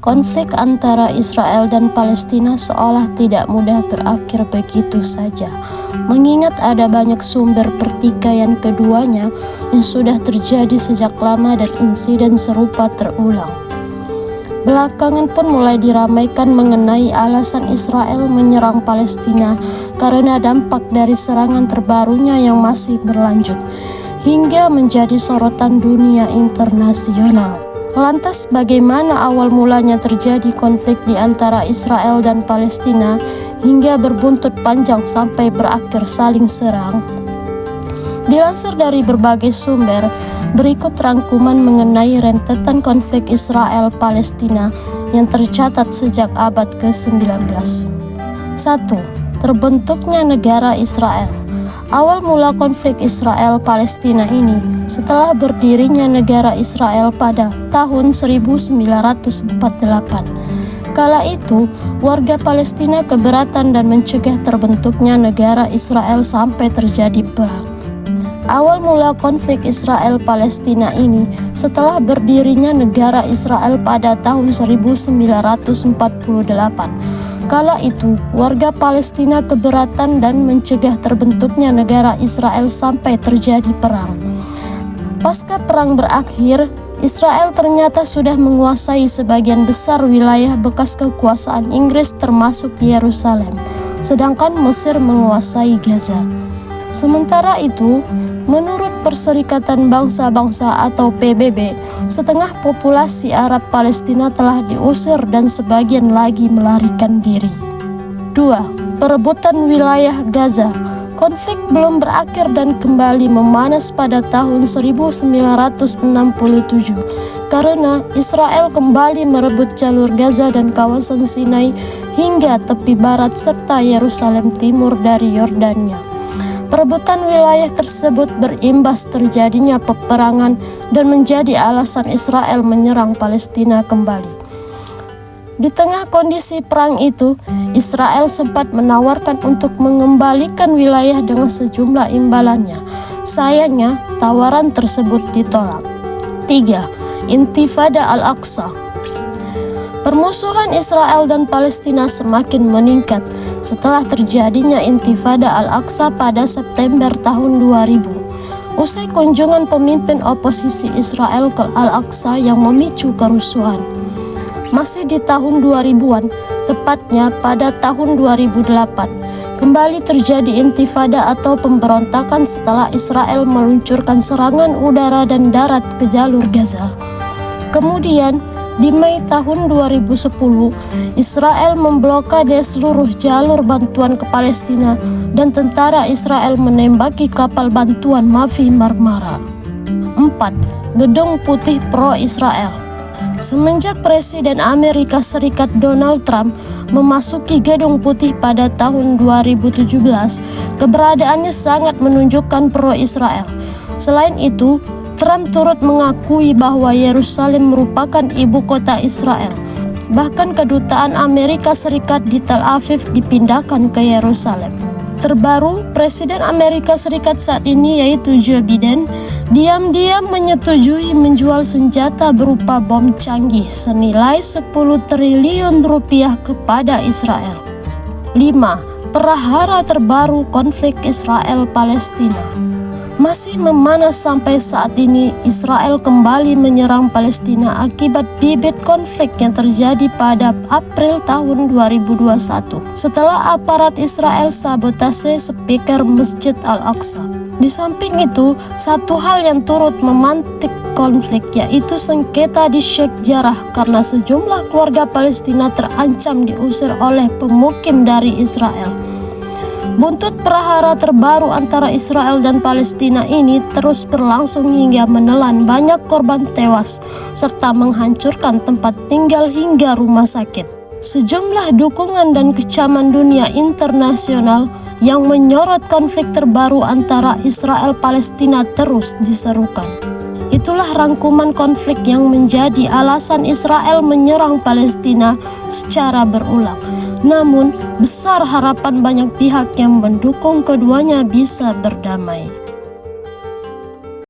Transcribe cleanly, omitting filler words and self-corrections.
konflik antara Israel dan Palestina seolah tidak mudah berakhir begitu saja, mengingat ada banyak sumber pertikaian keduanya yang sudah terjadi sejak lama dan insiden serupa terulang. Belakangan pun mulai diramaikan mengenai alasan Israel menyerang Palestina karena dampak dari serangan terbarunya yang masih berlanjut, hingga menjadi sorotan dunia internasional. Lantas bagaimana awal mulanya terjadi konflik di antara Israel dan Palestina hingga berbuntut panjang sampai berakhir saling serang? Dilansir dari berbagai sumber, berikut rangkuman mengenai rentetan konflik Israel-Palestina yang tercatat sejak abad ke-19. 1. Terbentuknya negara Israel. Awal mula konflik Israel-Palestina ini setelah berdirinya negara Israel pada tahun 1948. Kala itu, warga Palestina keberatan dan mencegah terbentuknya negara Israel sampai terjadi perang. Awal mula konflik Israel-Palestina ini setelah berdirinya negara Israel pada tahun 1948. Kala itu, warga Palestina keberatan dan mencegah terbentuknya negara Israel sampai terjadi perang. Pasca perang berakhir, Israel ternyata sudah menguasai sebagian besar wilayah bekas kekuasaan Inggris termasuk Yerusalem, sedangkan Mesir menguasai Gaza. Sementara itu, menurut Perserikatan Bangsa-Bangsa atau PBB, setengah populasi Arab Palestina telah diusir dan sebagian lagi melarikan diri. 2. Perebutan wilayah Gaza. Konflik belum berakhir dan kembali memanas pada tahun 1967 karena Israel kembali merebut jalur Gaza dan kawasan Sinai hingga tepi barat serta Yerusalem Timur dari Yordania. Perebutan wilayah tersebut berimbas terjadinya peperangan dan menjadi alasan Israel menyerang Palestina kembali. Di tengah kondisi perang itu, Israel sempat menawarkan untuk mengembalikan wilayah dengan sejumlah imbalannya. Sayangnya, tawaran tersebut ditolak. 3. Intifada Al-Aqsa. Permusuhan Israel dan Palestina semakin meningkat setelah terjadinya Intifada Al-Aqsa pada September tahun 2000. Usai kunjungan pemimpin oposisi Israel ke Al-Aqsa yang memicu kerusuhan. Masih di tahun 2000-an, tepatnya pada tahun 2008, kembali terjadi intifada atau pemberontakan setelah Israel meluncurkan serangan udara dan darat ke jalur Gaza. Kemudian, di Mei tahun 2010, Israel memblokade seluruh jalur bantuan ke Palestina dan tentara Israel menembaki kapal bantuan Mavi Marmara. 4. Gedung Putih Pro-Israel. Semenjak Presiden Amerika Serikat Donald Trump memasuki Gedung Putih pada tahun 2017, keberadaannya sangat menunjukkan pro-Israel. Selain itu, Trump turut mengakui bahwa Yerusalem merupakan ibu kota Israel. Bahkan kedutaan Amerika Serikat di Tel Aviv dipindahkan ke Yerusalem. Terbaru, Presiden Amerika Serikat saat ini yaitu Joe Biden diam-diam menyetujui menjual senjata berupa bom canggih senilai 10 triliun rupiah kepada Israel. 5. Perahara terbaru konflik Israel-Palestina. Masih memanas sampai saat ini, Israel kembali menyerang Palestina akibat bibit konflik yang terjadi pada April tahun 2021 setelah aparat Israel sabotase speaker Masjid Al-Aqsa. Di samping itu, satu hal yang turut memantik konflik yaitu sengketa di Sheikh Jarrah karena sejumlah keluarga Palestina terancam diusir oleh pemukim dari Israel. Buntut perahara terbaru antara Israel dan Palestina ini terus berlangsung hingga menelan banyak korban tewas serta menghancurkan tempat tinggal hingga rumah sakit. Sejumlah dukungan dan kecaman dunia internasional yang menyorot konflik terbaru antara Israel-Palestina terus diserukan. Itulah rangkuman konflik yang menjadi alasan Israel menyerang Palestina secara berulang. Namun, besar harapan banyak pihak yang mendukung keduanya bisa berdamai.